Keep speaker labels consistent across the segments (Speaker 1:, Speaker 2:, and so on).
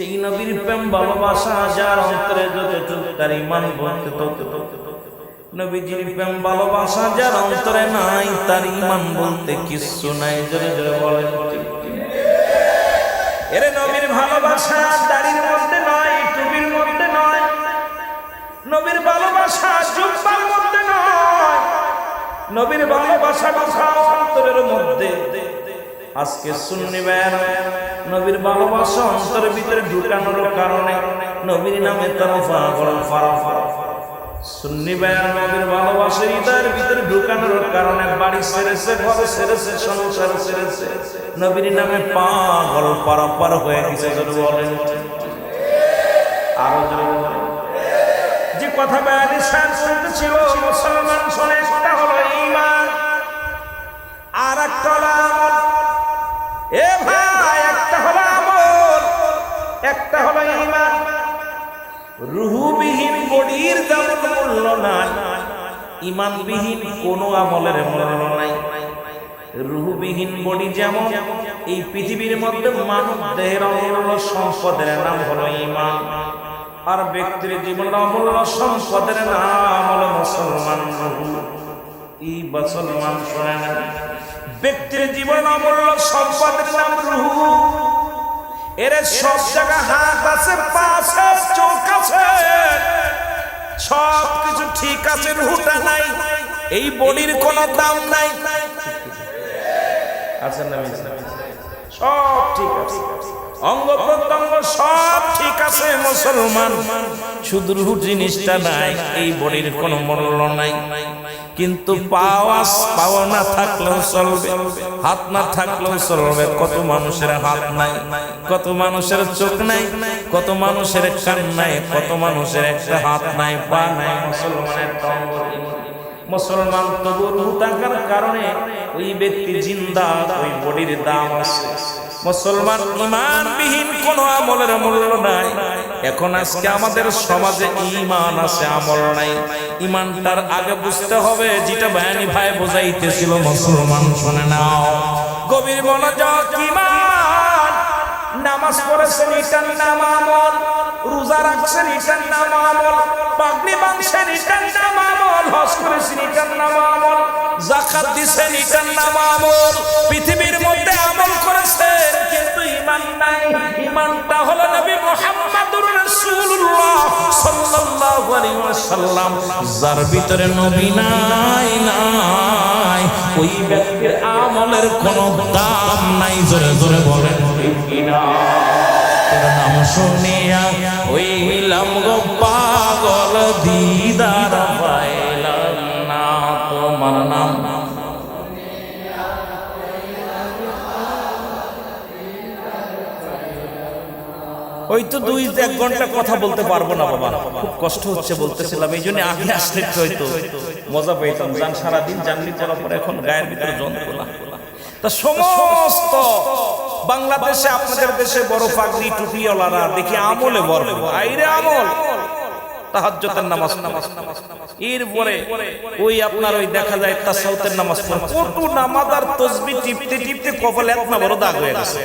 Speaker 1: সেই নবীর প্রেম ভালোবাসা যার অন্তরে যতটুকু তার ঈমান বলতে নবীজির প্রেম ভালোবাসা যার অন্তরে নাই তার ঈমান বলতে কিচ্ছু নাই। জোরে জোরে বলেন এরে নবীর ভালোবাসা দাড়ির মধ্যে নয়, টুপির মধ্যে নয়, নবীর ভালোবাসা জুব্বার মধ্যে নয়, নবীর ভালোবাসা অন্তরের মধ্যে। আজকে সুন্নি ভাইরা নবীর ভালোবাসা অন্তরের ভিতরে ঢুকানোর কারণে নবীর নামে তারা পাগল ফারাফা। সুন্নি ভাইরা নবীর ভালোবাসা হৃদয়ের ভিতরে ঢুকানোর কারণে বাড়ি ছেড়েছে, ঘর ছেড়েছে, সংসার ছেড়েছে, নবীর নামে পাগল পারাপার হয়ে গেছে। যদি বলেন আরো যে কথা বয়ানি সাহেব শুনতেছিল, মুসলমান শোনে, সেটা হলো ঈমান আর একটা হলো আমল। এ ভাই, একটা হলো আমল, একটা হলো ঈমান। রূহবিহীন বডির যেমন মূল্য নাই, ঈমানবিহীন কোনো আমলের মূল্য নাই। রূহবিহীন বডি যেমন এই পৃথিবীর মধ্যে মানব দেহের অমূল্য সম্পদের নাম হলো ঈমান, আর ব্যক্তির জীবনের অমূল্য সম্পদের নাম হলো মুসলমান। এই মুসলমান শোনেন, ব্যক্তির জীবন অমূল্য সম্পদের নাম রূহ। এর সব জায়গা হাত আছে, পা আছে, চোখ আছে, সব কিছু ঠিক আছে, রূহটা নাই। এই বডির কোনো দাম নাই। আছেন না? সব ঠিক আছে, অঙ্গ প্রত্যঙ্গ সব ঠিক আছে মুসলমান, শুধু রূহ জিনিসটা নাই। এই বডির কোনো মূল্য নাই। কিন্তু পাওয়া না থাকলেও চলবে, হাত না থাকলেও চলবে। কত মানুষের হাত নাই, কত মানুষের চোখ নাই, কত মানুষের কান নাই, কত মানুষের একটা হাত নাই, পা নাই। মুসলমানের মুসলমান তবু রূহ থাকার কারণে ওই ব্যক্তি জিন্দা, ওই বডির দাম আছে। মুসলমান ঈমানবিহীন কোনো আমলের মূল্য নাই। এখন আজকে আমাদের সমাজে ঈমান আছে, আমল নাই। ঈমানটার আগে বুঝতে হবে, যেটা বয়ানি ভাই বোঝাইতেছিল। মুসলমান শুনে নাও, গভীর মনোযোগ। ঈমান, নামাজ পড়েছেন এটার নাম আমল, রোজা রাখছেন এটার নাম আমল, পাগড়ি বাঁধছেন এটার নাম আমল, হজ করেছেন এটার নাম আমল, যাকাত দিছেন এটার নাম আমল। পৃথিবীর মধ্যে আমল করেছেন, কিন্তু ঈমান নাই। ঈমানটা হলো নবী মুহাম্মদুর রাসূলুল্লাহ সাল্লাল্লাহু আলাইহি ওয়াসাল্লাম। যার ভিতরে নবী নাই, ওই ব্যক্তির আমলের কোনো দাম নাই। জোরে জোরে বলেন ঠিক কিনা? তোর নাম শুনিয়া হইলাম গো পাগল, দিদার পাইলাম না তোমার নাম। ওই তো 2-1 ঘন্টা কথা বলতে পারবো না বাবা, খুব কষ্ট হচ্ছে বলতেছিলাম। এই জন্য আগে আসলে হয়তো মজা পেতাম। যান সারাদিন জানলি করার পরে এখন গায়ের ভিতরে যন্ত্রণা। তা সমস্ত বাংলাদেশে, আপনাদের দেশে বড় পাগড়ি টুপিওয়ালারা দেখি আমলে বড়, আইরে আমল, তাহাজ্জুদের নামাজ, এরপরে ওই আপনার ওই দেখা যায় তাসাউতের নামাজ পড়ে, কত নামাজ আর তাসবিহ টিপতে টিপতে কপালে এত বড় দাগ হয়ে গেছে।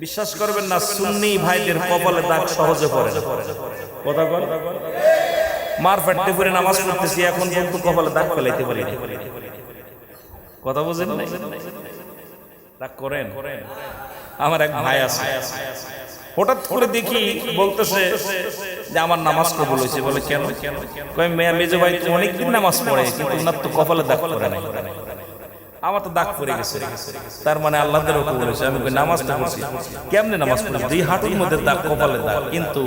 Speaker 1: বিশ্বাস করবেন না, সুন্নি ভাইদের কপালে দাগ সহজে পড়ে না। কথা বল, মার ফেটতে পড়ে নামাজ পড়তেছি, এখন কিন্তু কপালে দাগ ফেলাইতে পারি না। কথা বুঝেন না? রাগ করেন? আমার এক ভাই আছে, হঠাৎ করে দেখি বলতেছে যে আমার নামাজ কবুল হয়েছে। বলে কেন? কয় মেজো ভাই তো অনেকদিন নামাজ পড়ে, কিন্তু ওনার তো কপালে দাগ পড়ে নাই। আমার তো দাগ পড়ে গেছে। তার মানে আল্লাহর কবুল হয়েছে। আমি কই নামাজ তো পড়ছি, কেমনে নামাজ পড়ি? 2 হাঁটুর মধ্যে দাগ, কপালে দাগ। কিন্তু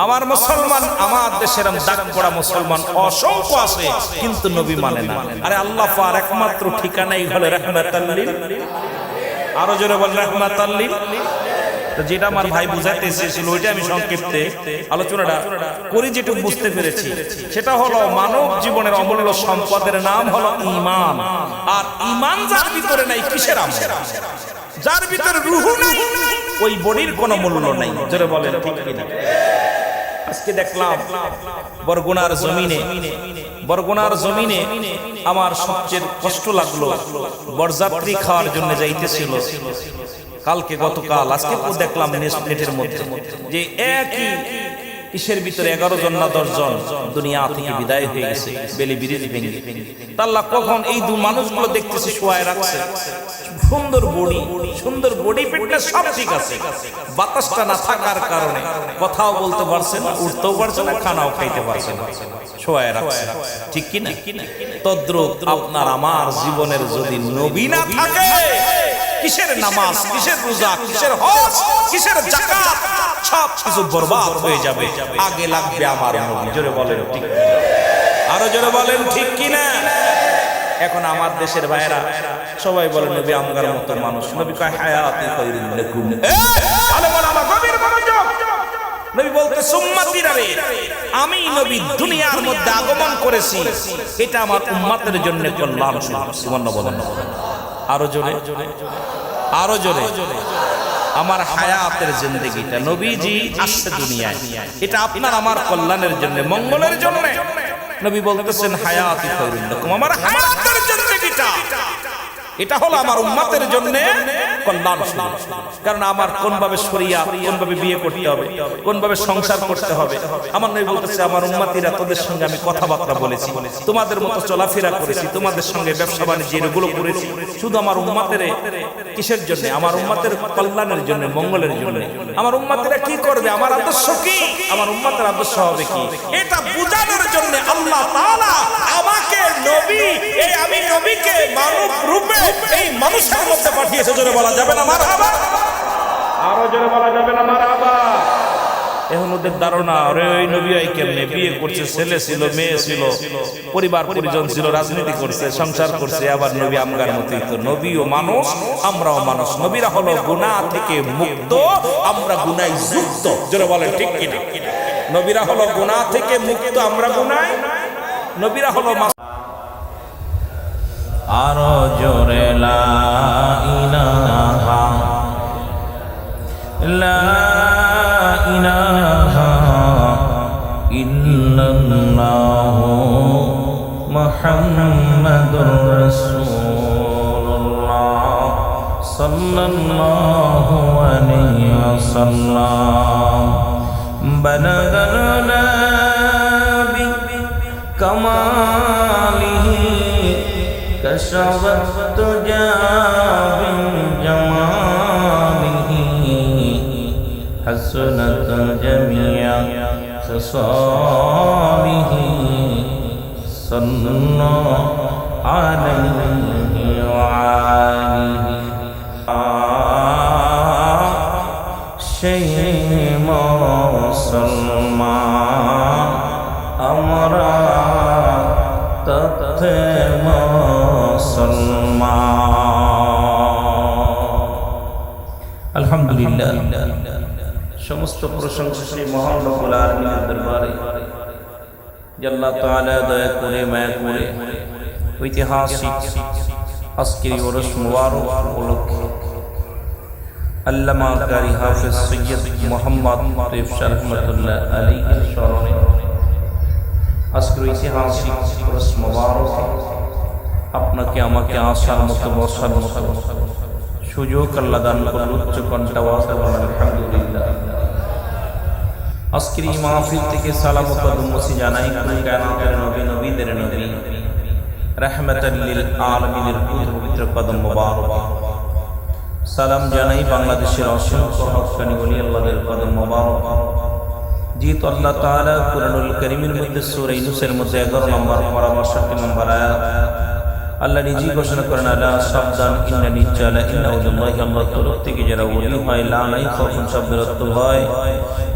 Speaker 1: আমার মুসলমান, আমার দেশের দাগ পড়া মুসলমান অসংখ্য আছে, কিন্তু নবী মানে না। আরে আল্লাহ পাক একমাত্র ঠিকানাই হলো রাহমাতাল লিল। আরো জোরে বল রাহমাতাল লিল। যেটা আমার ভাই বুঝাতে এসেছিল ওইটা আমি সংক্ষেপে আলোচনাটা করি, যেটুকু বুঝতে পেরেছি সেটা হলো মানব জীবনের অমূল্য সম্পদের নাম হলো ঈমান। আর ঈমান যার ভিতরে নাই, কিসের আমল? যার ভিতরে রূহ নাই, ওই বডির কোনো মূল্য নাই। জোরে বলেন ঠিক কিনা? আজকে দেখলাম বরগুনার জমিনে আমার সবচেয়ে কষ্ট লাগলো, বরযাত্রী খাওয়ার জন্য যাইতেছিল। কালকে গতকাল আজকে দেখলাম নেটের মধ্যে যে একই কিসের ভিতরে 11 জন না 10 জন দুনিয়া থেকে বিদায় হয়ে গেছে বেলি ব্রিজ ভেঙে। আল্লাহ কখন এই দু মানুষগুলো দেখতেছি শোয়ায় রাখছে, সুন্দর বডি ফিটনেস সব ঠিক আছে, বাতাসটা না থাকার কারণে কথাও বলতে পারছে না, উঠতেও পারছে না, খানাও খাইতে পারছে না, শোয়ায় রাখছে। ঠিক কি না? তদ্রূপ আপনার আমার জীবনের যদি নবী না থাকে, কিসের নামাজ, কিসের রোজা, কিসের হজ, কিসের যাকাত, সব কিছু বরবাদ হয়ে যাবে। আগে লাগবে আমার নবী। জোরে বলেন ঠিক কি? আরো জোরে বলেন ঠিক কি না? এখন আমার দেশের ভাইরা সবাই বলে নবী আমগার মতো মানুষ। নবী কয় হায়াতি খায়রুল লাকুম। আলেমানা গভীর মনোযোগ। নবী বলতে সুম্মাতিরা রে, আমি নবী দুনিয়ার মধ্যে আগমন করেছি, এটা আমার উম্মতের জন্য কল্যাণ। সুবহানাল্লাহ বলেন। আরো জোরে, আরো জোরে। আমার হায়াতের জিন্দেগিটা নবীজি আসছে দুনিয়ায়, এটা আপনার আমার কল্যাণের জন্য, মঙ্গলের জন্য। নবী বলতেছেন হায়াতি খায়রুল লাকুম, আমার হায়াতের জিন্দেগিটা এটা হলো আমার উম্মতের জন্য কল্যাণ। কারণ আমার কোন ভাবে শরিয়াত, কোন ভাবে বিয়ে করতে হবে, কোন ভাবে সংসার করতে হবে, আমার নবী বলতেছে আমার উম্মতিরা তোদের সঙ্গে আমি কথাবার্তা বলেছি, তোমাদের মতো চলাফেরা করেছি, তোমাদের সঙ্গে ব্যবসা বাণিজ্য এগুলো করেছি, শুধু আমার উম্মতের কিসের জন্য? আমার উম্মতের কল্যাণের জন্য, মঙ্গলের জন্য। আমার উম্মতেরা কি করবে, আমার আদর্শ কি, আমার উম্মতের আদর্শ হবে কি, এটা বুঝানোর জন্য আল্লাহ তাআলা আমাকে নবী, এই আমি নবীকে মানব রূপে এই মানুষের মধ্যে পাঠিয়েছে। জোরে বলা যাবে না মারহাবা? আরো জোরে বলা যাবে না মারহাবা? এখন ওদের ধারণা আরে ওই নবী আই কেমনে বিয়ে করছে, ছেলে ছিল, মেয়ে ছিল, পরিবার পরিজন ছিল, রাজনীতি করছে, সংসার করছে, আবার নবী আমগার মতোই তো। নবীও মানুষ, আমরাও মানুষ। নবীরা হলো গুনাহ থেকে মুক্ত, আমরা গুনায় যুক্ত। জোরে বলেন ঠিক কি না? নবীরা হলো গুনাহ থেকে মুক্ত, আমরা গুনায়। নবীরা হলো আরো জোরে লা ইলাহা ইল্লাল্লাহু মুহাম্মাদুর রাসূলুল্লাহ সাল্লাল্লাহু আলাইহি ওয়াসাল্লাম। বালাগাল নাবি কামালিহি كشفت تجا بجماله حسنت جميع خصاله صلى الله عليه وآله شيء مسلمان أمرا تتمى আলহামদুলিল্লাহ, সমস্ত প্রশংসা সেই মহান রব্বুল আলামিনের দরবারে। আল্লাহ তাআলা দয়া করে মায়া করে ঐতিহাসিক আজকের ওরস মুবারক উপলক্ষে আল্লামা কারি হাফেজ সৈয়দ মুহাম্মদ তৈয়ব শাহ রহমাতুল্লাহ আলাইহির স্মরণে আজকের ঐতিহাসিক ওরস মুবারক আপনাকে আমাকে আসার মতো বসার মতো সুযোগ আল্লাহ দান করল। উচ্চ কণ্ঠে আওয়াজ করুন আলহামদুলিল্লাহ। আজকের এই মাহফিল থেকে সালাম ও কদম মুছি জানাই কায়নাতের নবী, নবীদের নবী, রাহমাতাল লিল আলামিনের পবিত্র কদম মোবারক। সালাম জানাই বাংলাদেশের অসংখ্য হক্কানি ওলি আল্লাহদের কদম মোবারক। যেহেতু আল্লাহ তাআলা কুরআনুল কারীমের মধ্যে সূরা ইউনূসের মধ্যে 11 নম্বর পারা 62 নম্বর আয়াত আল্লাহ নিজেই ঘোষণা করেন, আলা সাবধান ইন্না নিশ্চয় ইন্নাউল্লাহি, আল্লাহর তরফ থেকে যারা ওলি হয়, লা নাই খাউফুন শব্দের অর্থ হয়,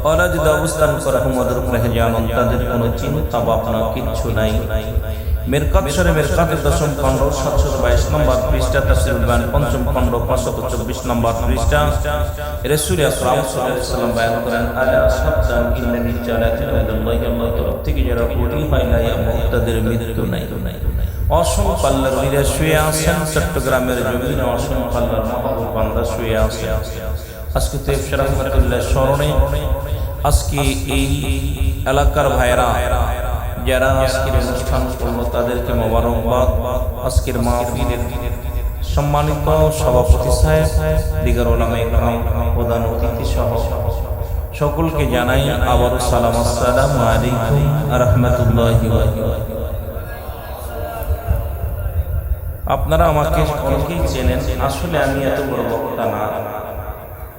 Speaker 1: ওরা যদি অবস্থান করে হুমদের উপরে জানান তাদের কোনো চিন্তা ভাবনা কিচ্ছু নাই। মেরকাত শরে মেরকাতের 10ম খণ্ড 722 নম্বর পৃষ্ঠা, তাফসীরুল বায়ান 5ম খণ্ড 524 নম্বর পৃষ্ঠা। রাসূল আকরাম সাল্লাল্লাহু আলাইহি ওয়াসাল্লাম বয়ান করেন, আলা সাবধান ইন্না নিশ্চয় ইন্নাউল্লাহি, আল্লাহর তরফ থেকে যারা ওলি হয়, লা ইয়ামুত তাদের মৃত্যু নাই। অসংখ্য আল্লাহর ওলিরা শুয়ে আছেন চট্টগ্রামের জমিনে, অসংখ্য আল্লাহর মাহবুব বান্দা শুয়ে আছে। আজকে তৈয়ব শাহ রহমাতুল্লাহ স্মরণে আজকে এই এলাকার ভাইরা যারা আজকের অনুষ্ঠান করলো তাদেরকে মোবারকবাদ। আজকের মাহফিলের সম্মানিত সভাপতি সাহেব, দিগার ওলামা ইকরাম, প্রধান অতিথি সহ সকলকে জানাই আবারও সালাম, আসসালামু আলাইকুম ওয়া রাহমাতুল্লাহি ওয়া বারাকাতুহু। আপনারা আমাকে অনেকেই চেনেন, আসলে আমি এত বড় বক্তা না,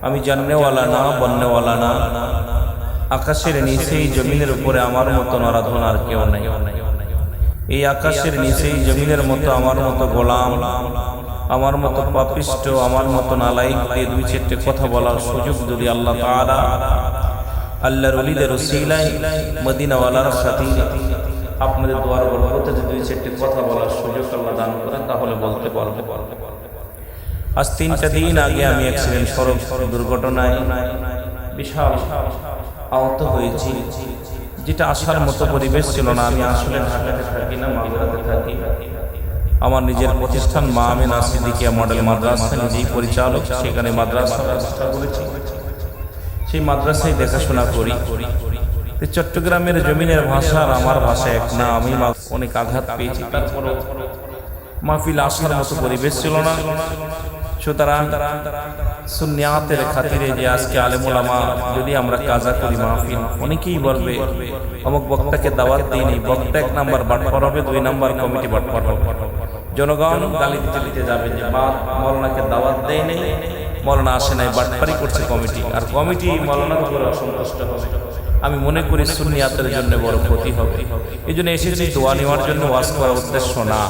Speaker 1: আমি জাননেওয়ালা না, বলনেওয়ালা না। আকাশের নিচেই জমিনের উপরে আমার মতো আরাধনা আর কেউ নেই। এই আকাশের নিচেই জমিনের মতো আমার মতো গোলাম, আমার মতো পাপিষ্ট, আমার মতো নালায়েককে দুই চারটে কথা বলার সুযোগ যদি আল্লাহ তাআলা আল্লাহর ওলিদের ওসিলায় মদিনাওয়ালার খাতিরে আপনাদের দোয়ার বরকতে যদি দুই চারটে কথা বলার সুযোগ আল্লাহ দান করেন তাহলে বলতে পারবো। আজ 3টা দিন আগে আমি অ্যাক্সিডেন্ট সড়ক দুর্ঘটনায় বিশাল আহত হয়েছি, যেটা আসার মতো পরিবেশ ছিল না। আমি আসলে ঢাকাতে থাকি না, মাগুরাতে থাকি। আমার নিজের প্রতিষ্ঠান মা আমিনা সিদ্দিকিয়া মডেল মাদ্রাসা, নিজেই পরিচালক, সেখানে মাদ্রাসা প্রতিষ্ঠা করেছি, সেই মাদ্রাসায় দেখাশোনা করি। চট্টগ্রামের জমিনের ভাষা আর আমার ভাষা এক না, আমি অনেক আঘাত পেয়েছি, তারপরে মাহফিল আসার মতো পরিবেশ ছিল না। সুতরাং সুন্নিয়াতের খাতিরে যে আজকে আলেম ওলামা যদি আমরা কাজা করি মাহফিল, অনেকেই বলবে অমুক বক্তাকে দাওয়াত দিইনি, বক্তা 1 নাম্বার বাটপার হবে, 2 নাম্বার কমিটি বাটপার হবে। জনগণ গালি দিতে দিতে যাবে যে মৌলানাকে দাওয়াত দেয়নি, মৌলানা আসে নাই, বাটপারি করছে কমিটি, আর কমিটি মৌলানার উপরে অসন্তুষ্ট হবে। আমি মনে করি সুন্নিয়াতের জন্য বড় ক্ষতি হবে। এই জন্য এসেছি দোয়া নেওয়ার জন্য, ওয়াজ করার উদ্দেশ্য না।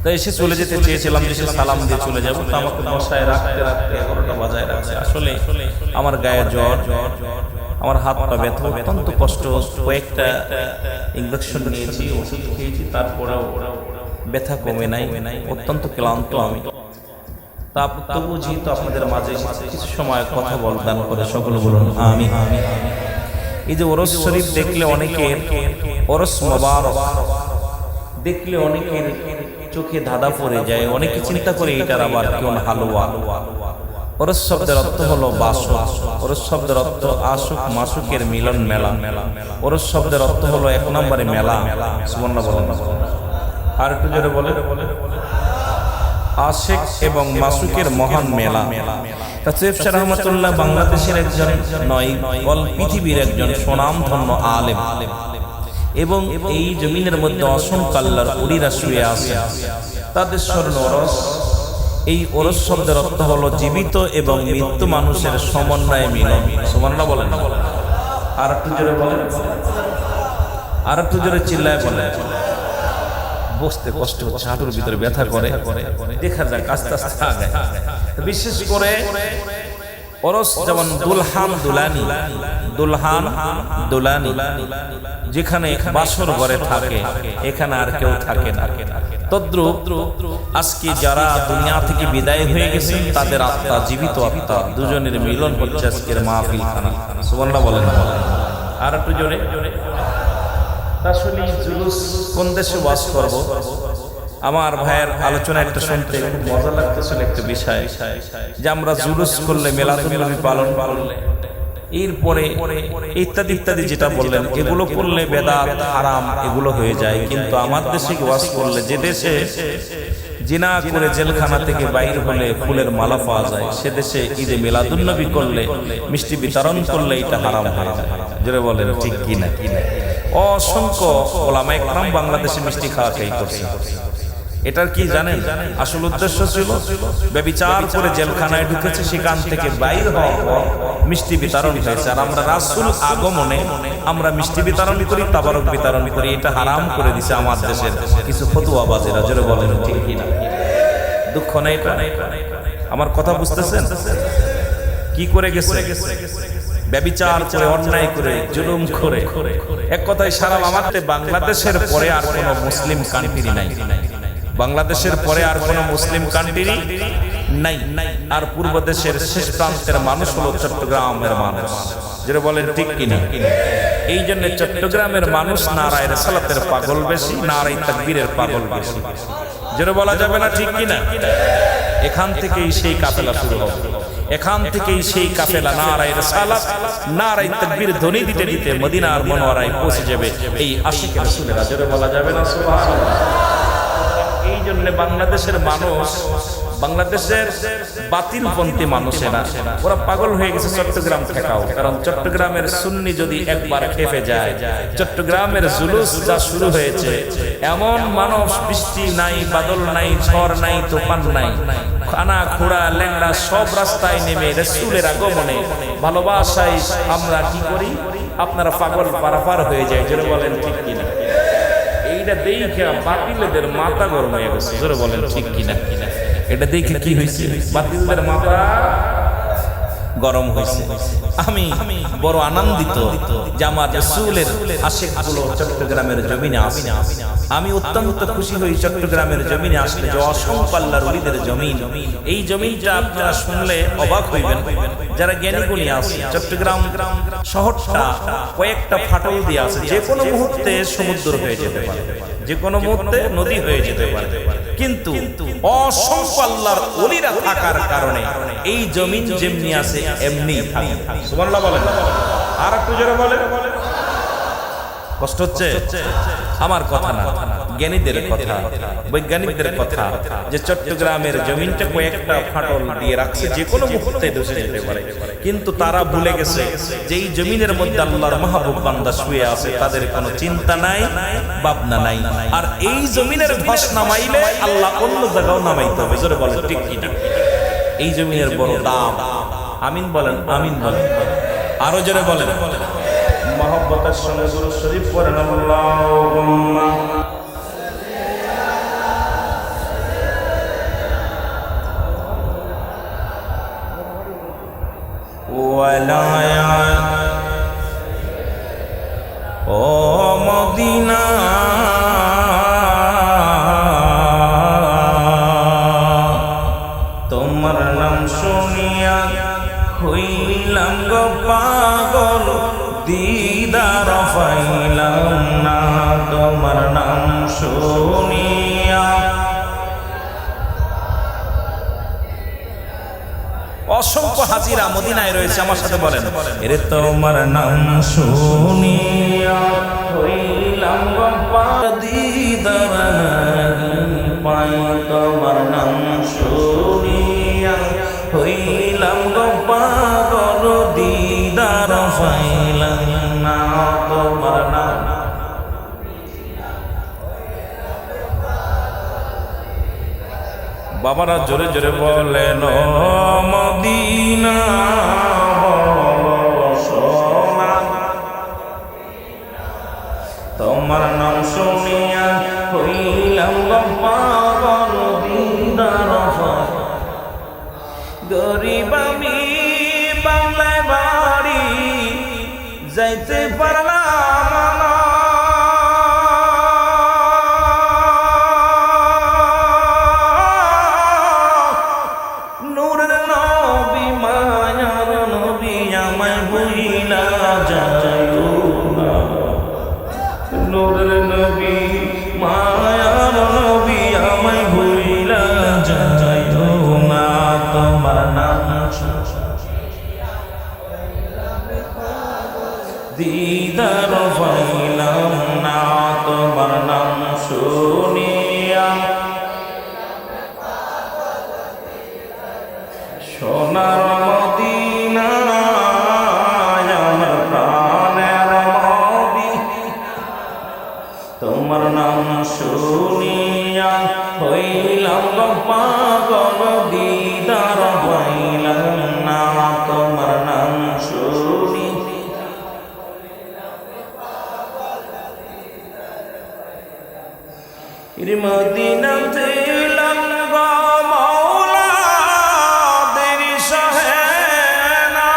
Speaker 1: তাই এসে চলে যেতে চেয়েছিলাম, দেশে সালাম দিয়ে চলে যাবো, তো আমাকে বসায় রাখতে রাখতে 11টা বাজায় রাখছে। আসলে আমার গায়ে জ্বর, আমার হাত পা ব্যথা, অত্যন্ত কষ্ট, কয়েকটা ইনজেকশন নিয়েছি, ওষুধ খেয়েছি, তারপরেও ব্যথা কমে নাই, অত্যন্ত ক্লান্ত আমি। তা তবু যেহেতু আপনাদের মাঝে কিছু সময় কথা বলদান করে সকল বলুন আমি। এই যে ওরস শরীফ দেখলে অনেকের, ওরস মোবারক দেখলে অনেকের চোখে ধাঁধা পড়ে যায়, অনেকে চিন্তা করে এটার আবার কেমন হালুয়া। ওরস শব্দের অর্থ হলো বাসক, ওরস শব্দের অর্থ আশুক মাসুকের মিলন মেলা, ওরস শব্দের অর্থ হলো 1 নম্বরে মেলা। সুবহানাল্লাহ বলেন, আর একটু জোরে বলে, আশিক এবং মাসুকের মহান মেলা। তাসিফ শাহ রহমাতুল্লাহ বাংলাদেশের একজন নয়, অল পৃথিবীর একজন সুনামধন্য আলেম, এবং এই জমিনের মধ্যে অসংখ্য আল্লাহর ওলিরা শুয়ে আছে, তাদের স্মরণ ওরস। এই ওরস শব্দের অর্থ হলো জীবিত এবং মৃত্যু মানুষের সমন্বয়ে মিলন। সুবহানাল্লাহ বলেন, আর একটু জোরে বলেন, আর একটু জোরে চিল্লায় বলেন। বসতে কষ্ট হচ্ছে, হাঁটুর ভিতরে ব্যথা করে, দেখা যাক আস্তে আস্তে আগে। বিশেষ করে ওরস যেমন দুলহান দুলানি, দুলহান দুলানি, যেখানে বাসর ঘরে থাকে এখানে আর কেউ থাকে না। তদ্রূপ আজকে যারা দুনিয়া থেকে বিদায় হয়ে গেছে তাদের আত্মা, জীবিত আত্মা, দুজনের মিলন হচ্ছে আজকের মাহফিল খানা। সুবহানাল্লাহ বলেন, আর একটু জোরে। আসলে জুলুস কোন দেশে ওয়াজ করব, আমার ভাইয়ের আলোচনা একটা শুনতে খুব মজা লাগতেছিল একটা বিষয়, যে আমরা জুলুস করলে, মিলাদুন নবী পালন করলে, এরপরে ইত্যাদি ইত্যাদি যেটা বললেন, এগুলো করলে বেদাত হারাম এগুলো হয়ে যায়। কিন্তু আমার দেশে ওয়াজ করলে, যে দেশে জিনা করে জেলখানা থেকে বাইর হলে ফুলের মালা পাওয়া যায়, সে দেশে ঈদে মিলাদুন নবী করলে, মিষ্টি বিতরণ করলে এটা হারাম হারাম। জোরে বলেন ঠিক কি না? অসংখ্য ওলামা ইকরাম বাংলাদেশে মিষ্টি খাওয়া খাই করছে। এটার কি জানেন আসল উদ্দেশ্য ছিল? ব্যভিচার করে জেলখানায় ঢুকেছে, সেখান থেকে বাইর হওয়ার পর মিষ্টি বিতরণ হয়েছে। আর আমরা রাসূল আগমনে আমরা মিষ্টি বিতরণ করি, তাবারক বিতরণ করি, এটা হারাম করে দিছে আমার দেশের কিছু ফতোয়াবাজেরা। জোরে বলেন ঠিক কি না? দুঃখ নেই এটা? আমার কথা বুঝতেছেন? কি করে গেছে? ব্যভিচার করে, অন্যায় করে, জুলুম করে। এক কথায় সারা আমাদের বাংলাদেশের পরে আর কোনো মুসলিম কান্ট্রি নাই, বাংলাদেশের পরে আর কোনো মুসলিম কান্ট্রি নাই। আর পূর্ব দেশের শেষ প্রান্তের মানুষ হলো চট্টগ্রামের মানুষ। যেটা বলেন ঠিক কিনা? এই জন্য চট্টগ্রামের মানুষ নারায়ে রিসালাতের পাগল বেশি, নারায়ে তাকবীরের পাগল বেশি। যেটা বলা যাবে না ঠিক কিনা? এখান থেকেই সেই কাফেলা শুরু হবে, এখান থেকেই সেই কাফেলা নারায়ে রিসালাত, নারায়ে তাকবীর ধ্বনি দিতে দিতে মদিনার মনোয়ারায় পৌঁছে যাবে এই আশিক রাসূলেরা। যেটা বলা যাবে না সুবহানাল্লাহ। এই এই জন্য বাংলাদেশের মানুষ, বাংলাদেশের বাতিলপন্থী মানুষেরা ওরা পাগল হয়ে গেছে চট্টগ্রাম ঠেকাও। কারণ চট্টগ্রামের সুন্নি যদি একবার খেপে যায়, চট্টগ্রামের জুলুস যা শুরু হয়েছে, এমন মানুষ, বৃষ্টি নাই, বাদল নাই, ঝড় নাই, তুফান নাই, খানা খোড়া ল্যাংড়া সব রাস্তায় নেমে রাসূলের আগমনে ভালোবাসায় আমরা কি করি, আপনারা পাগল পারাপার হয়ে যায়। জোরে বলেন ঠিক কিনা? এইটা দেখে বাতিলদের মাথা গরম হয়ে গেছে। জোরে বলেন ঠিক কিনা? এটা দেখে কি হয়েছে? বাতিলদের মাথা গরম হয়েছে। আমি বড় আনন্দিত যে আমার রাসূলের আশিকগুলো চট্টগ্রামের জমিনে আসে। আমি অত্যন্ত খুশি হই চট্টগ্রামের জমিনে আসলে, যে অসংখ্য আল্লাহর ওলিদের জমিন। এই জমিনটা আপনারা শুনলে অবাক হইবেন, যারা জ্ঞানীগুণী আছে। চট্টগ্রাম শহরটা কয়েকটা ফাটল দিয়ে আছে, যে কোনো মুহূর্তে সমুদ্র হয়ে যেতে পারে, যে কোনো মুহূর্তে নদী হয়ে যেতে পারে। কিন্তু অসংখ্য আল্লাহর ওলিরা থাকার কারণে এই জমিন যেমনি আছে এমনি থাকে। সুবহানাল্লাহ বলেন। আর একটু জোরে বলেন। কষ্ট হচ্ছে? আমার কথা না, জ্ঞানীদের কথা, বৈজ্ঞানিকদের কথা, যে চট্টগ্রামের জমিনটা কয়েকটা ফাটল দিয়ে রাখছে, যে কোনো মুহূর্তে ধসে যেতে পারে। কিন্তু তারা ভুলে গেছে যে এই জমিনের মধ্যে আল্লাহর মাহবুব বান্দা শুয়ে আছে, তাদের কোনো চিন্তা নাই, ভাবনা নাই। আর এই জমিনের ধস নামাইলে আল্লাহ অন্য জায়গাও নামাইতে হবে। জোরে বলেন ঠিক কিনা? এই জমিনের বড় দাম। আমিন বলেন, আমিন বলেন, আরো জোরে বলেন। মহব্বতের সঙ্গে দুরূদ শরীফ পড়েন। আল্লাহুম্মা ওয়ালায়া ও মদিনা তোমার নাম শুনিয়া হইলাম গো পাগল, দিদার পাইলাম না তোমার নাম শুনিয়া। অসংখ্য হাজিরা মদিনায় রয়েছে, আমার সাথে বলেন, এরে তোমার নাম শুনিয়া হইলাম গো পাগল, দিদার পাই তোমার নাম শুনিয়া হইলাম গো পাগল, দিদার পাইলাম না তোমার নাম। বাবারা জোরে জোরে বলেন, ও মদিনা সোনা তোমার নাম শুনিয়া হইলাম গো পাগল, দিদার গরিব আমি বাংলায় বাড়ি যাইতে পারলাম না, নূরের নবী মায়ার নবী আমায় ভুইলা যাইও না, নূরের নবী মায়ার নবী আমায় ভুইলা যাইও না তোমার নাম দিদার পাইলাম না তোমার নাম শুনিয়া। সোনার মদিনা আমার প্রাণের নবী, তোমার নাম শুনিয়া হইলাম গো পাগল, দিদার পাইলাম না তোমার নাম শুনি। মদিনাতে লঙ্গা মাওলা দেরি সহে না,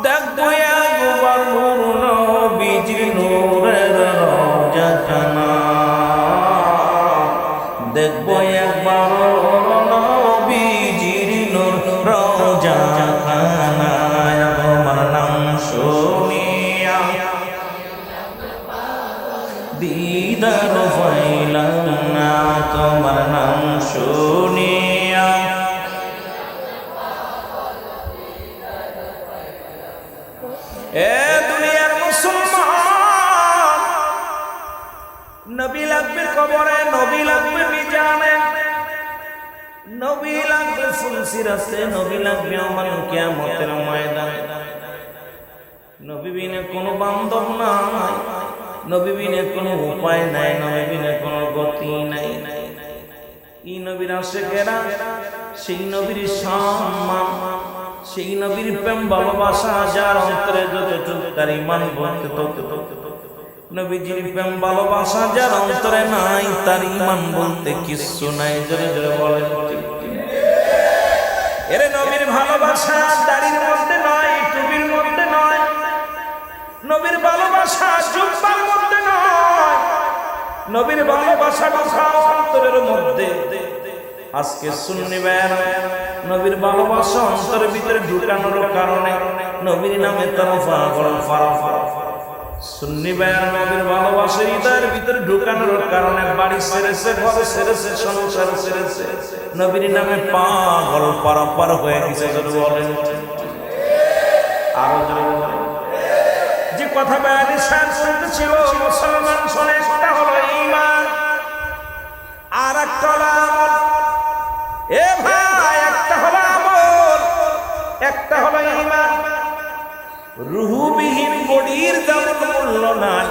Speaker 1: দেখবো একবার নূর নবীজির নূরের রওজাখানা, দেখবো একবার নবীজির নূর রওজাখানা, তোমার নাম শুনিয়া দিদার পাইলাম না তোমার নাম শুনিয়া। এ দুনিয়ার মুসলমান সিরাতে নবী লাগবে আমার কিয়ামতের ময়দানে। নবী বিনে কোনো বান্ধব নাই, নবী বিনে কোনো উপায় নাই, নবী বিনে কোনো গতি নাই। এই নবীর আশিকেরা সেই নবীর সম্মান, সেই নবীর প্রেম ভালোবাসা যার অন্তরে যতটুকু তার ঈমান বলতে ততটুকু। নবীজির প্রেম ভালোবাসা যার অন্তরে নাই তার ঈমান বলতে কিচ্ছু নাই। জোরে জোরে বলেন ঠিক কি? এরে নবীর ভালোবাসা দাড়ির মধ্যে নয়, টুপির মধ্যে নয়, নবীর ভালোবাসা জুব্বার মধ্যে নয়, নবীর ভালোবাসা অন্তরের মধ্যে। আজকে সুন্নি ভাইয়েরা নবীর ভালোবাসা অন্তরের ভিতরে ঢুকানোর কারণে নবীর নামে তারা পাগল ফারাফা। সুন্নি ভাইয়েরা নবীর ভালোবাসা হৃদয়ের ভিতরে ঢুকানোর কারণে বাড়ি ছেড়েছে, ঘর ছেড়েছে, সংসার ছেড়েছে, নবীর নামে পাগল পারাপার হয়ে গেছে। বলেন আরো যে কথা বয়ানি স্যার শুনতেছিল মুসলমান শোনে, একটা হলো ঈমান আর একটা হলো আমল। এ ভাই, একটা হলো আমল, একটা হলো ঈমান। রূহবিহীন বডির যেমন মূল্য নাই,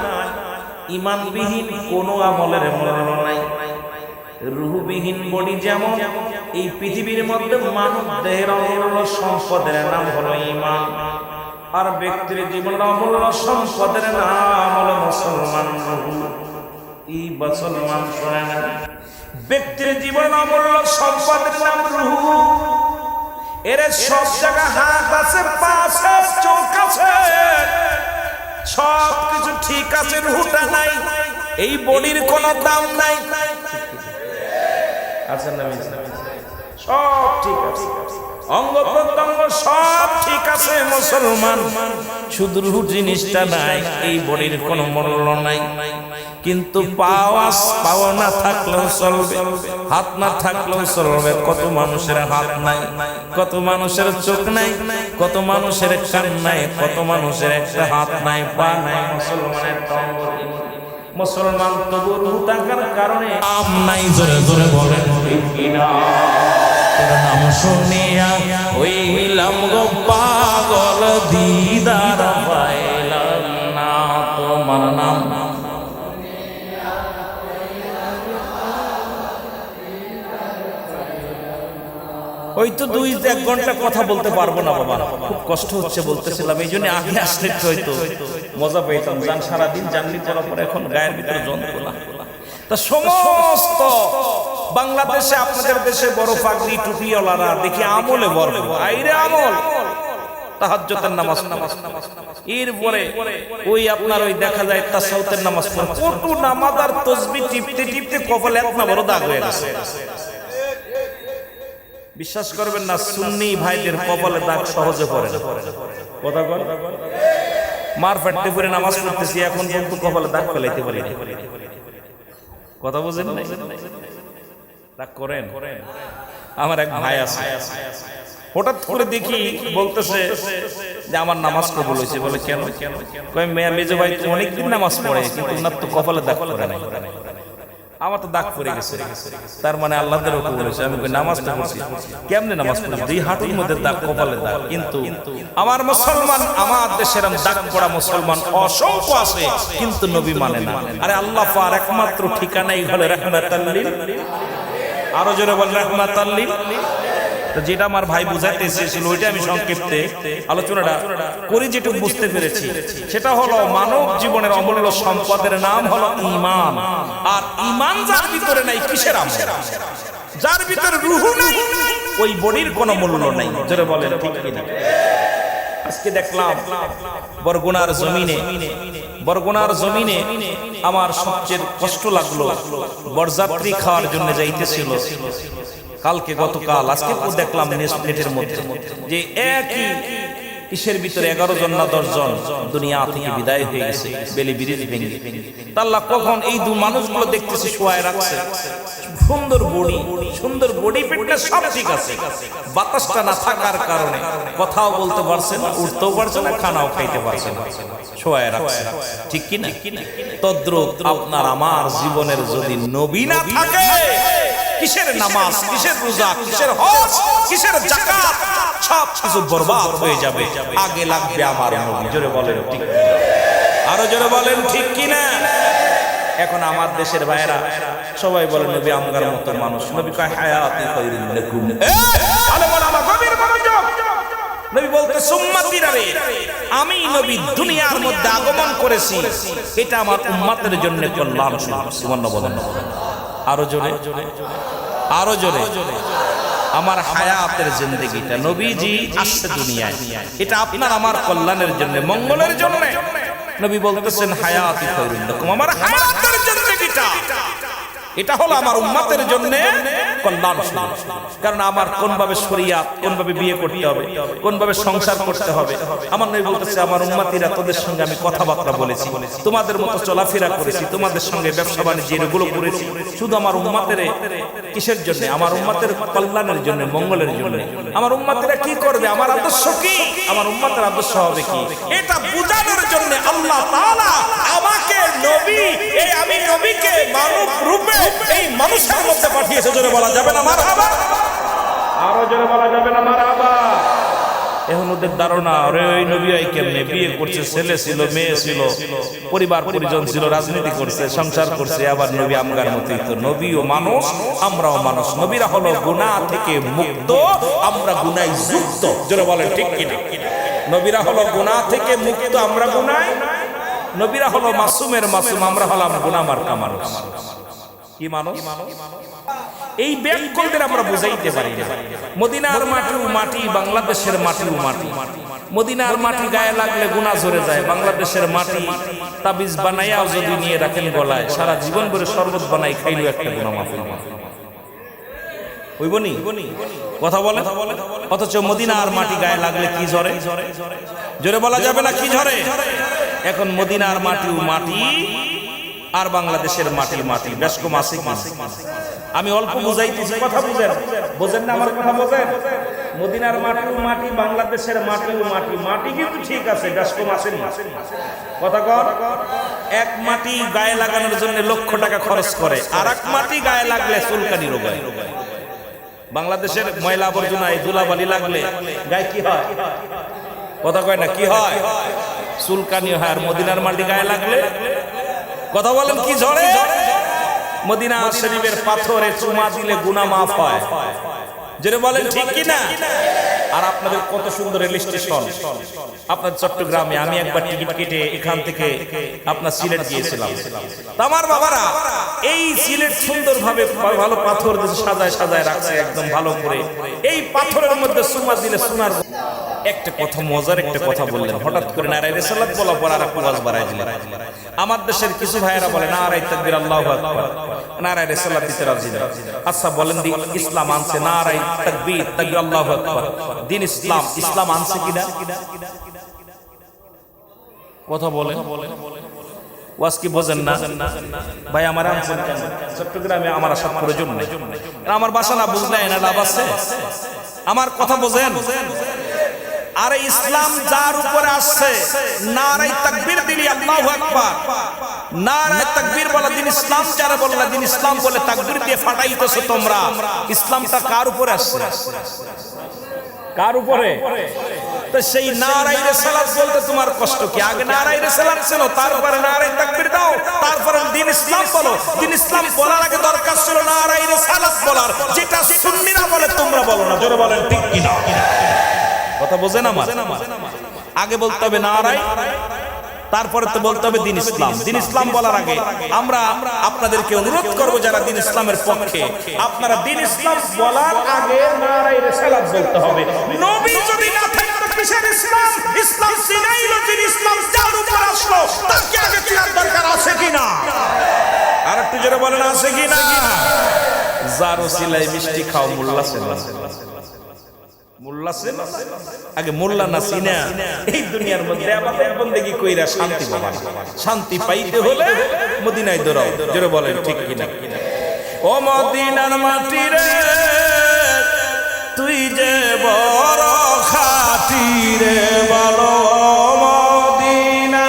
Speaker 1: ঈমানবিহীন কোনো আমলের মূল্য নাই। রূহবিহীন বডি যেমন এই পৃথিবীর মধ্যে মানব দেহের অমূল্য সম্পদের নাম হলো ঈমান, আর ব্যক্তির জীবনের অমূল্য সম্পদের নাম হলো মুসলমান। এই মুসলমান শোনেন, ব্যক্তির জীবন অমূল্য সম্পদের নাম রূহ। এর সব জায়গা হাত আছে, পা আছে, চোখ আছে, সব কিছু ঠিক আছে, রূহটা নাই। এই বডির কোনো দাম নাই। আচ্ছা না, সব ঠিক আছে, অঙ্গ প্রত্যঙ্গ সব ঠিক আছে মুসলমান, শুধু রূহ জিনিসটা নাই। এই বডির কোনো মূল্য নাই। কিন্তু পাওয়া না থাকলেও চলবে, হাত না থাকলেও চলবে। কত মানুষের হাত নাই, কত মানুষের চোখ নাই, কত মানুষের কান নাই, কত মানুষের একটা হাত নাই, পা নাই। মুসলমানের মুসলমান তবু রূহ থাকার কারণে নাম নাই। জোরে জোরে বলেন ঠিক কিনা? তোর নাম শুনিয়া হইলাম গো পাগল, দিদার পাইলাম না তোমার নাম। ওই তো 2-1 ঘন্টা কথা বলতে পারবো না বাবা, খুব কষ্ট হচ্ছে বলতেছিলাম। এই জন্য আগে আসলে হয়তো মজা পেতাম। যান সারাদিন জার্নি করার পরে এখন গায়ের ভিতরে যন্ত্রণা। তা সমস্ত বাংলাদেশে, আপনাদের দেশে বড় পাগড়ি টুপিওয়ালারা দেখি আমলে বড় আইরে আমল, তাহাজ্জুদের নামাজ, এরপরে ওই আপনার ওই দেখা যায় তাসাউতের নামাজ পড়ে, কত নামাজ আর তাসবিহ টিপতে টিপতে কপালে এত বড় দাগ হয়ে গেছে। বিশ্বাস করবেন না, সুন্নি ভাইদের কপালে দাগ সহজে পড়ে না। কথা বল, মার ফাটতে পড়ে নামাজ পড়তেছি, এখন কিন্তু কপালে দাগ ফেলাইতে পারি না। কথা বুঝেন না? রাগ করেন? আমার এক ভাই আছে, হঠাৎ করে দেখি বলতেছে যে আমার নামাজ কবুল হয়েছে। বলে কেন? কই মেজো ভাই তো অনেকদিন নামাজ পড়ে, কিন্তু ওনার তো কপালে দাগ পড়ে নাই। আমার তো দাগ পড়ে গেছে, তার মানে আল্লাহদের কবুল হয়েছে। আমি কই নামাজ তো পড়ছি, কেমনে নামাজ পড়ছি? দুই হাঁটুর মধ্যে দাগ, কপালে দাগ। কিন্তু আমার মুসলমান, আমার দেশের দাগ পড়া মুসলমান অসংখ্য আছে, কিন্তু নবী মানে না। আরে আল্লাহ পাক একমাত্র ঠিকানাই হলো রাহমাতাল লিল। আরো জোরে বল রাহমাতাল লিল। যেটা আমার ভাই বুঝাইতে চেয়েছিল ওইটা আমি সংক্ষেপে আলোচনাটা করি, যেটুকু বুঝতে পেরেছি সেটা হলো মানব জীবনের অমূল্য সম্পদের নাম হলো ঈমান। আর ঈমান যার ভিতরে নাই, কিসের আমল? যার ভিতরে রূহ নাই, ওই বডির কোনো মূল্য নাই। জোরে বলেন ঠিক কিনা? আজকে দেখলাম বরগুনার জমিনে আমার সবচেয়ে কষ্ট লাগলো, বরযাত্রী খাওয়ার জন্য যাইতেছিল কালকে, গতকাল, আজকে দেখলাম নেটের মধ্যে যে একই ইসের ভিতরে 11 জন না 10 জন দুনিয়া থেকে বিদায় হয়ে গেছে বেলি ব্রিজ ভেঙে। আল্লাহ কখন এই দু মানুষগুলো দেখতেছি শোয়ায় রাখছে, সুন্দর বডি ফিটনেস সব ঠিক আছে, বাতাসটা না থাকার কারণে কথাও বলতে পারছে না, উঠতেও পারছে না, খানাও খাইতে পারছে না, শোয়ায় রাখছে। ঠিক কি না? তদ্রুপ আপনার আমার জীবনের যদি নবী না থাকে, কিসের নামাজ, কিসের রোজা, কিসের হজ, কিসের যাকাত, সব কিছু বরবাদ হয়ে যাবে। আগে লাগবে আমার নবী। জোরে বলেন ঠিক কি? আরো জোরে বলেন ঠিক কি না? এখন আমার দেশের ভাইরা সবাই বলে নবী আমগার মতো মানুষ। নবী কয় হায়াতি খায়রুল লাকুম। আলে বল আমার গভীর মনোযোগ। নবী বলতে সুম্মাতিরা রে, আমি নবী দুনিয়ার মধ্যে আগমন করেছি, এটা আমার উম্মতের জন্য কল্যাণ। সুবহানাল্লাহ বলেন। আরো জোরে, আরো জোরে। আমার হায়াতের জিন্দেগিটা নবীজি আসছে দুনিয়ায়, এটা আপনার আমার কল্যাণের জন্য, মঙ্গলের জন্য। নবী বলতেছেন হায়াতি খায়রুল লাকুম, আমার হায়াতের জিন্দেগিটা এটা হলো আমার উম্মতের জন্য কল্যাণ। কারণ আমার কোন ভাবে শরিয়াত, কোন ভাবে বিয়ে করতে হবে, কোন ভাবে সংসার করতে হবে। আমার নবী বলতেছে আমার উম্মতিরা তোদের সঙ্গে আমি কথাবার্তা বলেছি, তোমাদের মতো চলাফেরা করেছি, তোমাদের সঙ্গে ব্যবসা বাণিজ্য এগুলো করেছি, শুধু আমার উম্মতের কিসের জন্য? আমার উম্মতের কল্যাণের জন্য, মঙ্গলের জন্য। আমার উম্মতেরা কি করবে, আমার আদর্শ কি, আমার উম্মতের আদর্শ হবে কি, এটা বোঝানোর জন্য আল্লাহ তাআলা আমাকে নবী, এই আমি নবীকে মানব রূপে এই মানুষের মধ্যে পাঠিয়েছে। জোরে বলা যাবে না মারহাবা? আরো জোরে বলা যাবে না মারহাবা? এখন ওদের ধারণা আরে ওই নবী আই কেমনে বিয়ে করছে, ছেলে ছিল, মেয়ে ছিল, পরিবার পরিজন ছিল, রাজনীতি করছে, সংসার করছে, আবার নবী আমগার মতোই তো। নবীও মানুষ, আমরাও মানুষ। নবীরা হলো গুনাহ থেকে মুক্ত, আমরা গুনায় যুক্ত। জোরে বলেন ঠিক কিনা? নবীরা হলো গুনাহ থেকে মুক্ত, আমরা গুনায়। নবীরা হলো মাসুমের মাসুম, আমরা হলাম গুনাহ মার্কা মানুষ। কি মানুষ? এই ব্যাককলদের আমরা বুঝাইতে পারি না। মদিনার মাটিও মাটি, বাংলাদেশের মাটিও মাটি। মদিনার মাটি গায়ে লাগলে গুনাহ ঝরে যায়। বাংলাদেশের মাটি তাবিজ বানাইয়াও যদি নিয়ে রাখেন গলায়, সারা জীবন ভরে শরবত বানাই খাইলেও একটা গুনাহ মাফ হইবনি। কথা বলে। অথচ মদিনার মাটি গায়ে লাগলে কি ঝরে? জোরে বলা যাবে না কি ঝরে? এখন মদিনার মাটিও মাটি, আর বাংলাদেশের মাটি মাটি। বেশ কম আছে কি? আমি অল্প বুঝাইতেছি, কথা বুঝেন। বোঝেন না আমার কথা? বোঝেন? মদিনার মাটিও মাটি, বাংলাদেশের মাটিও মাটি। মাটি কিন্তু ঠিক আছে, বেশ কম আছে না? কথা কর। এক মাটি গায়ে লাগানোর জন্য লক্ষ টাকা খরচ করে, আর এক মাটি গায়ে লাগলে চুলকানি রোগ হয়। বাংলাদেশের ময়লা আবর্জনায় ধুলাবালি লাগলে গায়ে কি হয়? কথা কয় না, কি হয়? চুলকানি হয়। আর মদিনার মাটি গায়ে লাগলে কথা বলেন কি ঝরে? মদিনা শরীফের পাথরে চুমা দিলে গুনাহ মাফ হয়। যেটা বলেন ঠিক কি না? আর আপনাদের কত সুন্দর রেল স্টেশন আপনার চট্টগ্রামে। আমি একবার টিকিট কেটে এখান থেকে আপনার সিলেট গিয়েছিলাম। আমার বাবারা এই সিলেট সুন্দরভাবে ভালো পাথর সাজায় সাজায় রাখছে একদম ভালো করে। এই পাথরের মধ্যে চুমা দিলে সোনার। একটা কথা, মজার একটা কথা বললেন, হঠাৎ করে নারায়ে রিসালাত বলা পর আর আওয়াজ বাড়ায় দিলেন। আমার দেশের কিছু ভাইয়েরা বলে নারায়ে তাকবীর আল্লাহু আকবার, নারায়ে রিসালাত দিতে রাজি না। আচ্ছা বলেন দি ইসলাম আনছে নারায়ে তাকবীর, তাকবীর আল্লাহু আকবার, দিন ইসলাম, ইসলাম আনছে কিনা? কথা বলেন। ওয়াজ কি বোঝেন না ভাই? আমার আনছেন কেন? চট্টগ্রামে আমার আসার প্রয়োজন নেই। আমার বাসা না বুঝলে না লাভ আছে? আমার কথা বোঝেন। আরে ইসলাম যার উপরে আসছে নারায়ে তাকবীর দিলি আল্লাহু আকবার, নারায়ে তাকবীর বলা দিন ইসলাম যারা বললা দিন ইসলাম বলে তাকবীর দিয়ে ফাটাইতেছো তোমরা। ইসলামটা কার উপরে আসছে? কার উপরে? তো সেই নারায়ে রিসালাত বলতে তোমার কষ্ট কি? আগে নারায়ে রিসালাত ছিল, তারপরে নারায়ে তাকবীর দাও, তারপরে দিন ইসলাম বলো। দিন ইসলাম বলার আগে দরকার ছিল নারায়ে রিসালাত বলার, যেটা সুন্নিরা বলে তোমরা বলো না। জোরে বলেন ঠিক কি না? কথা বোঝেন আমার? আগে বলতে হবে নারায়ে, তারপরে তো বলতে হবে দিন ইসলাম। দিন ইসলাম বলার আগে আমরা আপনাদেরকে অনুরোধ করব, যারা দিন ইসলামের পক্ষে, আপনারা দিন ইসলাম বলার আগে নারায়ে রিসালাত বলতে হবে। নবী যদি না থাকতো কিসের ইসলাম? ইসলাম সিনাইলো দিন ইসলাম যার উপর আসলো তাকে আগে চেনার দরকার আছে কিনা? আর একটু জোরে বলেন আছে কিনা? যার ওসিলায় মিষ্টি খাও মোল্লা সেনা, মোল্লা সেনা আগে মোল্লা না সিনা। এই দুনিয়ার মধ্যে আমাদের বন্দেগী কইরা শান্তি পাবা। শান্তি পাইতে হলে মদিনায় দৌড়াও। জোরে বলেন ঠিক কিনা? ও মদিনার মাটি রে তুই যে বড় খাঁটি রে, বলো মদিনা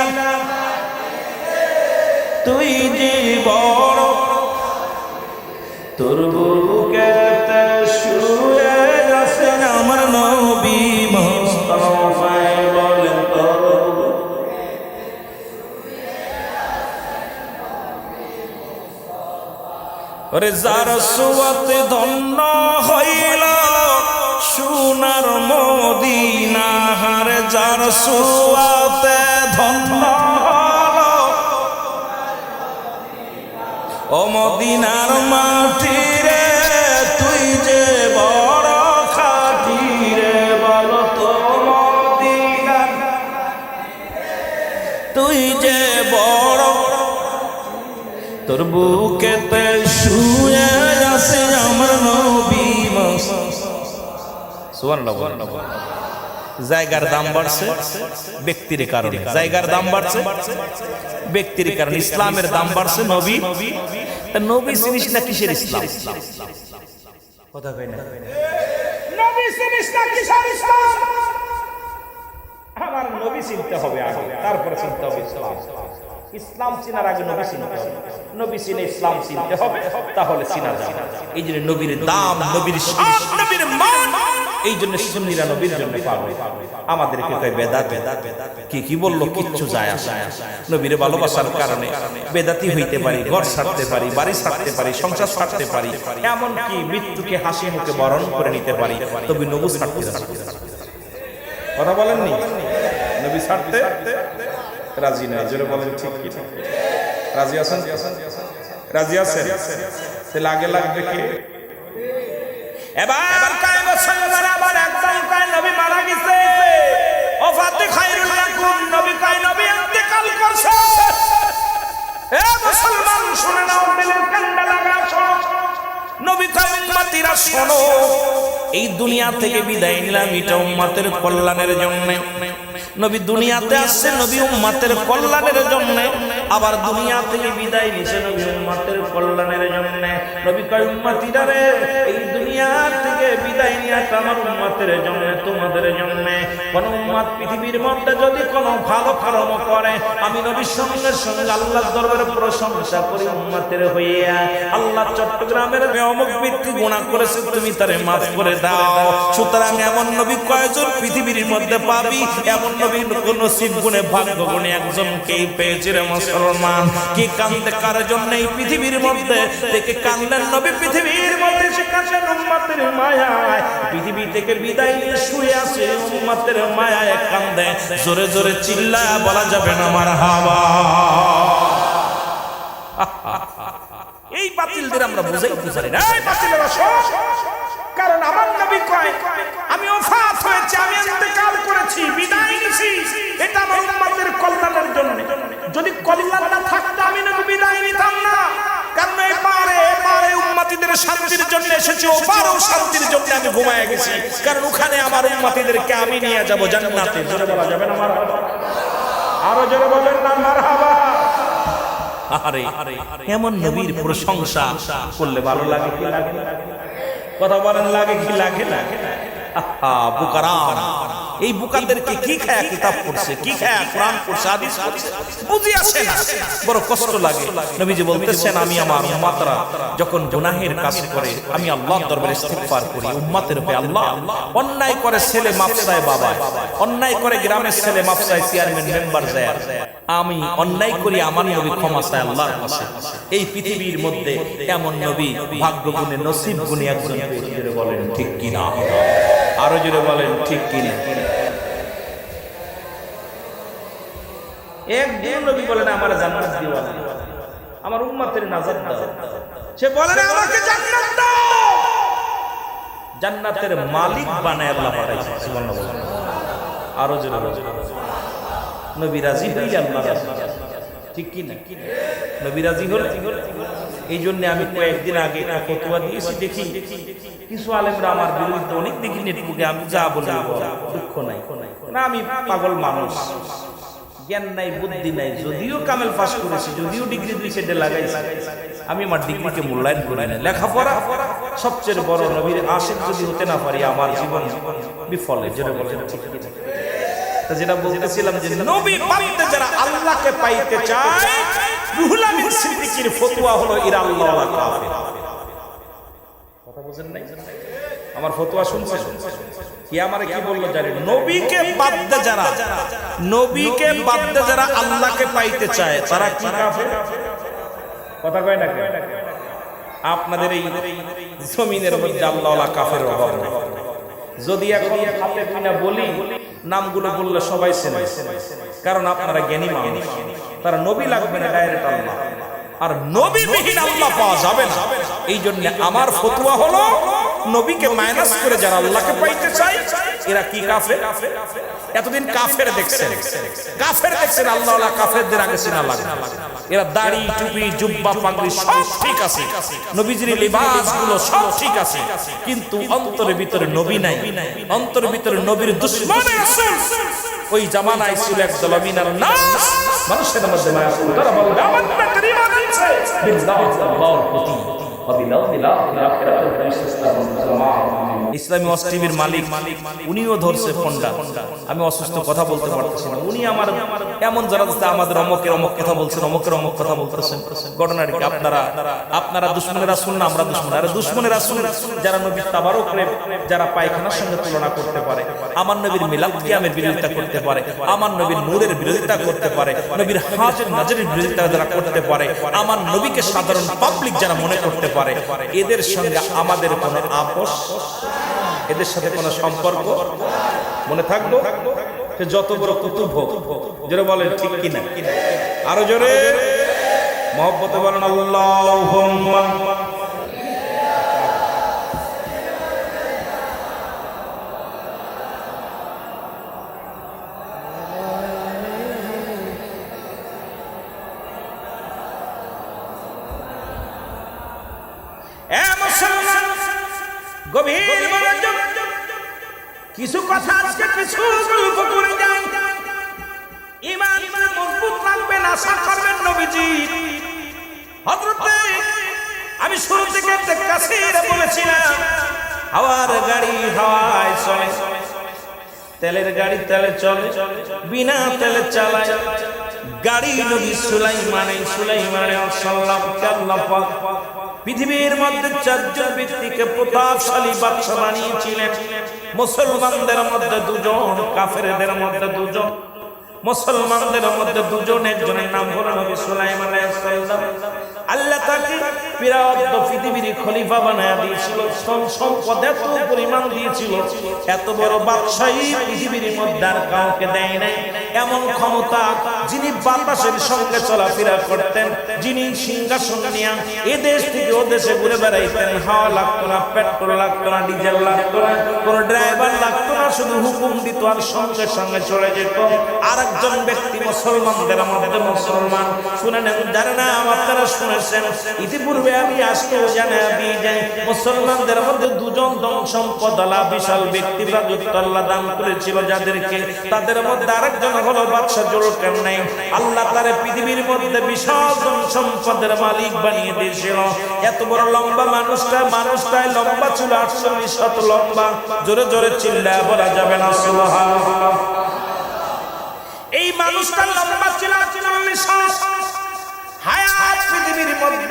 Speaker 1: তুই যে বড়, তোর ওরে যার সুয়াতে ধন্য হইল সোনার মদিনা, হারে যার সুয়াতে ধন্য হলো ও মদিনার মাটি রে, তুই যে বড় খাঁটি রে, বলো তো মদিনার তুই যে বড়, তোর বুকেতে শুয়ে আছে আমার নবী। সুবহানাল্লাহ। জায়গার দাম বাড়ছে ব্যক্তির কারণে, জায়গার দাম বাড়ছে ব্যক্তির কারণে, ইসলামের দাম বাড়ছে নবী। নবী চিনিস না কিসের ইসলাম? কথা কই না, নবী চিনিস না কিসের ইসলাম? আমার নবী চিনতে হবে আগে, তারপরে চিনতে হবে ইসলাম। ইসলাম চিনার আগে নবী চিনতে হবে, নবী চিনে ইসলাম চিনতে হবে, তাহলে চিনা যাবে। এই জন্য নবীর দাম, নবীর শান, নবীর মান, এই জন্য সুন্নিরা নবীর জন্য পাবে। আমাদেরকে কয় বেদাত, কি বললো কিচ্ছু যায় আসে না। নবীর ভালোবাসার কারণে বেদাতি হইতে পারি, ঘর ছাড়তে পারি, বাড়ি ছাড়তে পারি, সংসার ছাড়তে পারি, এমনকি মৃত্যুকে হাসি মুখে বরণ করে নিতে পারি, তবে নবী ছাড়তে কথা বলেননি, নবী ছাড়তে রাজি না। জোরে বলেন ঠিক কি? রাজি আছেন? রাজি আছেন? তাহলে আগে লাগবে কি? এবার কয় মুসলমান আবার একদম কয় নবী মারা গেছে, ওফাতে খায়রুল লাকুম, নবী কয় নবী ইন্তেকাল করছে। এ মুসলমান শুনে নাও, দিলের কান্ডা লাগা শোনো। নবী কয় উম্মতিরা শোনো, এই দুনিয়া থেকে বিদায় নিলাম এটা উম্মতের কল্যাণের জন্য। নবী দুনিয়াতে আসছে নবী উম্মতের কল্যাণের জন্য, আবার দুনিয়া থেকে বিদায় নিছে নবী উম্মতের কল্যাণের জন্য। নবী কয় উম্মতিরা রে, এই দুনিয়া থেকে বিদায় নিয়া আমার উম্মতের জন্য, তোমাদের জন্য। কোন উম্মত পৃথিবীর মধ্যে যদি কোনো ভালো কর্ম করে, আমি নবীর সঙ্গে সঙ্গে আল্লাহর দরবারে প্রশংসা করি উম্মতের হইয়া, আল্লাহ চট্টগ্রামের অমুক ব্যক্তি গুনাহ করেছে, তুমি তারে মাফ করে দাও। সুতরাং এমন নবী কয়জন পৃথিবীর মধ্যে পাবি? এমন নবীর নসিব গুণে ভাগ্য গুণে একজনকেই পেয়েছে রে মুসলমান। কি কান্দে কার জন্য এই পৃথিবীর মধ্যে থেকে কান্দেন নবী, পৃথিবীর মধ্যে শিখাছেন উম্মতের মায়ায়, পৃথিবী থেকে বিদায় নিয়ে শুয়ে আছে উম্মতের মায়ায় কান্দে। জোরে জোরে চিল্লায়া বলা যাবে না মারহাবা। এই বাতিলদের আমরা বুঝাইতে পারি না, এই বাতিলেরা সব, কারণ আমার নবী কয় আমি ওফাত হয়েছি, আমি ইন্তেকাল করেছি, বিদায় নিছি, এটা আমার উম্মতের কল্যাণের জন্য। যদি কল্যাণ না থাকতো আমি নবী বিদায় নিতাম না, কারণ এই পারে উম্মতিদের শান্তির জন্য এসেছি, ওপারেও শান্তির জন্য আমি ঘুমায় গেছি, কারণ ওখানে আমার উম্মতিদেরকে আমি নিয়ে যাব জান্নাতে। জোরে বলা যাবে না মারহাবা? আরো জোরে বলেন না মারহাবা। আরে এমন নবীর প্রশংসা করলে ভালো লাগে কি লাগে? কথা বলেন লাগে কি লাগে না? বুকারাম, এই বুকারদেরকে কি খায়া কিতাব পড়ছে, কি খায়া কোরআন পড়ছে, হাদিস পড়ছে, বুঝি আসে না, বড় কষ্ট লাগে। নবীজি বলতেছেন আমি আমার উম্মতরা যখন গুনাহের কাজ করে আমি আল্লাহর দরবারে ইস্তিগফার করি, উম্মতের উপরে আল্লাহ অন্যায় করে ছেলে মাফ চায় বাবা, অন্যায় করে গ্রামের ছেলে মাফ চায় চেয়ারম্যান মেম্বার যায়, আমি অন্যায় করি আমার নবী ক্ষমা চায় আল্লাহর কাছে। এই পৃথিবীর মধ্যে এমন নবী ভাগ্য গুণে নসিব গুণে একজন পেয়েছে। বলেন ঠিক কিনা? আরো জোরে বলেন ঠিক কিনা? একজন নবী বলেন আমার জান্নাত দিও, আমার উম্মতের নাজাত দাও। সে বলে না আমাকে জান্নাত দাও, জান্নাতের মালিক বানায় আল্লাহ পাঠাইছে। সুবহানাল্লাহ। আরো জোরে বলেন নবী রাজি হই আল্লাহ রাজি, ঠিক কিনা? নবী রাজি হলে, এই জন্য আমি কয়েকদিন আগে ফতোয়া দিয়েছি, দেখি কিছু আলেমরা আমার বিরুদ্ধে অনেক দেখি নেটবুকে, আমি যা বলি দুঃখ নাই না, আমি পাগল মানুষ, জ্ঞান নাই বুদ্ধি নাই, যদিও কামেল পাস করেছি, যদিও ডিগ্রি 2 সেটে লাগাইছি, আমি আমার ডিগ্রিকে মূল্যায়ন করি না। লেখাপড়া সবচেয়ে বড়, নবীর আশিক যদি হতে না পারি আমার জীবন বিফলে। যেটা বলেন ঠিক কিনা? যেটা বলতেছিলাম যে নবী পাইতে যারা আল্লাহকে পাইতে চায়, রুহুল আমিন সিদ্দিকীর ফতোয়া হলো এরা আল্লাহ ওয়ালা কাফের। কথা বুঝেন নাই? আমার ফতোয়া শুনছেন? কি আমারে কি বললো জানেন? নবীকে বাদ দে যারা, নবীকে বাদ দে যারা আল্লাহকে পাইতে চায় তারা কি কাফের? কথা কয় না? আপনাদের এই জমিনের মধ্যে আল্লাহওয়ালা কাফের অভাব নেই। যদি এখন হাতে পিনা বলি, নামগুলো বললে সবাই চেনে, কারণ আপনারা জ্ঞানী মানুষ। তারা নবী লাগবে না, ডাইরেক্ট আল্লাহ। আর নবীবিহীন আল্লাহ পাওয়া যাবে না। এই জন্য আমার ফতোয়া হলো, নবীকে মাইনাস করে যারা আল্লাহকে পাইতে চায় এরা কি কাফের? এতদিন কাফের দেখছেন, আল্লাহওয়ালা কাফেরদের আগে চিনা লাগে। এরা দাড়ি, টুপি, জুব্বা, পাগড়ি সব ঠিক আছে, নবীজির লিবাসগুলো সব ঠিক আছে, কিন্তু অন্তরের ভিতরে নবী নাই। অন্তরের ভিতরে নবীর দুশমন আছে। ওই জামানায় ছিল একদল মিনার নাস, মানুষের মধ্যে মায়া ছিল। তারা বলবে আমান্না কারিমা দিচ্ছে বিল্লাহ, আল্লাহর প্রতি ইসলামী ওয়াজ টিভির মালিক, উনিও ধরছে ফোনটা। আমি অসুস্থ, কথা বলতে পারতেছি না। উনি আমার এমন যারা আমাদের অমকের অমক কথা বলছেন, অমকের অমক কথা বলতেছেন। ঘটনাটা কি? আপনারা দুশমনের রাসূল না আমরা দুশমন? আরে দুশমনের রাসূল যারা নবীর তাবারুকরে যারা পায়খানার সঙ্গে তুলনা করতে পারে, আমার নবীর মিলাদ কিয়ামের বিরোধিতা করতে পারে, আমার নবীর নূরের বিরোধিতা করতে পারে, নবীর হাজের নাজরের বিরোধিতা যারা করতে পারে, আমার নবীকে সাধারণ পাবলিক যারা মনে করতে পারে, এদের সঙ্গে আমাদের কোনো আপোষ, এদের সাথে কোনো সম্পর্ক মনে থাকবো? যত বড় কুতুব হোক, জোরে বলেন ঠিক কিনা? আরো জোরে মহব্বতে বলেন আল্লাহুম্মা। গভীর মনোযোগ, কিছু কথা আজকে কিছু গল্প করে যাই। ঈমান মজবুত রাখবেন, আশা করবেন নবীজি। হযরতে আমি শুরু থেকে কাসির বলেছিলাম, হাওয়ার গাড়ি হাওয়ায় চলে, তেলের গাড়ি তেলে চলে, বিনা তেলে চালায় গাড়ি। নবী সুলাইমানের সাল্লামকে আল্লাহ পাক পৃথিবীর মধ্যে 4 জন ব্যক্তিকে প্রতাপশালী বাদশা বানিয়েছিলেন। মুসলমানদের মধ্যে 2 জন, কাফেরদের মধ্যে 2 জন। মুসলমানদের মধ্যে 2 জন, একজনের নাম হলো নবী সুলাইমান আলাইহিস সালাম। আল্লাহ তাকে বিরাট পৃথিবীর খলিফা বানায়া দিয়েছিল, সম্পদ এত পরিমাণ দিয়েছিল, এত বড় বাদশাহী পৃথিবীর মধ্যে আর কাউকে দেয় নাই। এমন ক্ষমতা, যিনি বাতাসের সঙ্গে চলাফেরা করতেন, যিনি সিংহাসন নিয়ে এ দেশ থেকে ও দেশে ঘুরে বেড়াইতেন। হাওয়া লাগতো না, পেট্রোল লাগতো না, ডিজেল লাগতো না, কোনো ড্রাইভার লাগতো না, শুধু হুকুম দিত আর সঙ্গে সঙ্গে চলে যেত। আর একজন ব্যক্তি মুসলমানদের মধ্যে, মুসলমান শুনেন, যারা না আপনারা শুনেছেন, ইতিপূর্বে আমি আজকেও জানিয়ে দিই যে মুসলমানদের মধ্যে 2 জন ধন সম্পদ আলা বিশাল ব্যক্তি রাজত্ব আল্লাহ দান করেছিল যাদেরকে, তাদের মধ্যে আরেকজন হলো বাদশা জুলকারনাইন। আল্লাহ তারে পৃথিবীর মধ্যে বিশাল ধন সম্পদের মালিক বানিয়ে দিয়েছিল। এত বড় লম্বা মানুষটাই লম্বা ছিল 48 হাত লম্বা। জোরে জোরে চিল্লায় বলা যাবে না সুবহানাল্লাহ। এই মানুষটা লম্বা ছিল 48 হাত। হায়াত পৃথিবীর মধ্যে,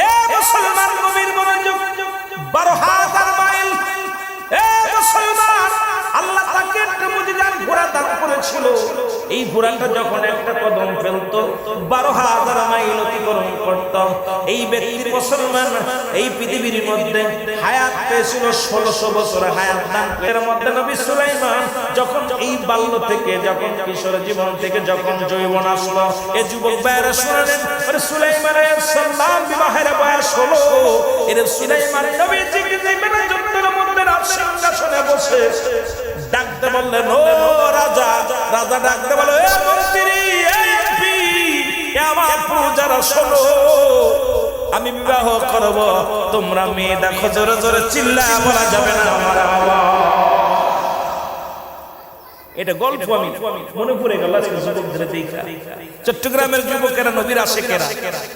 Speaker 1: এ মুসলমান নবীর মনোযোগ, 12,000 মাইল। এ মুসলমান, আল্লাহ তাকে একটা মুজিজার ঘোড়া দান করেছিল। এই ঘোড়াটা যখন একটা কদম ফেলতো 12,000 মাইল অতিক্রম করত। এই ব্যক্তি মুসলমান এই পৃথিবীর মধ্যে হায়াত পেয়েছিল 1600 বছর হায়াত দান। এর মধ্যে নবী সুলাইমান যখন এই বাল্য থেকে, যখন কিশোর জীবন থেকে যখন যৌবন আসলো, এই যুবক ভাইরা শুনলেন সুলাইমান আলাইহিস সালাম বিবাহের বয়স হলো। এর সুলাইমান নবী জীবনের যুদ্ধের মধ্যে সিংহাসনে বসে ডাকতে বললেন, ও রাজা। রাজা ডাকতে বলল, এ মন্ত্রী, এমপি, আমার প্রজারা শোনো, আমি বিবাহ করব, তোমরা মেয়ে দেখো। জোরে জোরে চিল্লায় বলা যাবে না আমার আওয়াজ। এটা গল্প আমি মনে পড়ে গেল আজকে যুবকদের দেখা। চট্টগ্রামের যুবকেরা নবীর আশিকেরা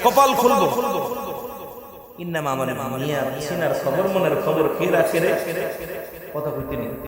Speaker 1: কপাল খুলবো। ইন্নামা মানে মিয়া সিনার খবর, মনের খবর কে রাখে রে? কথা কইতে নেই।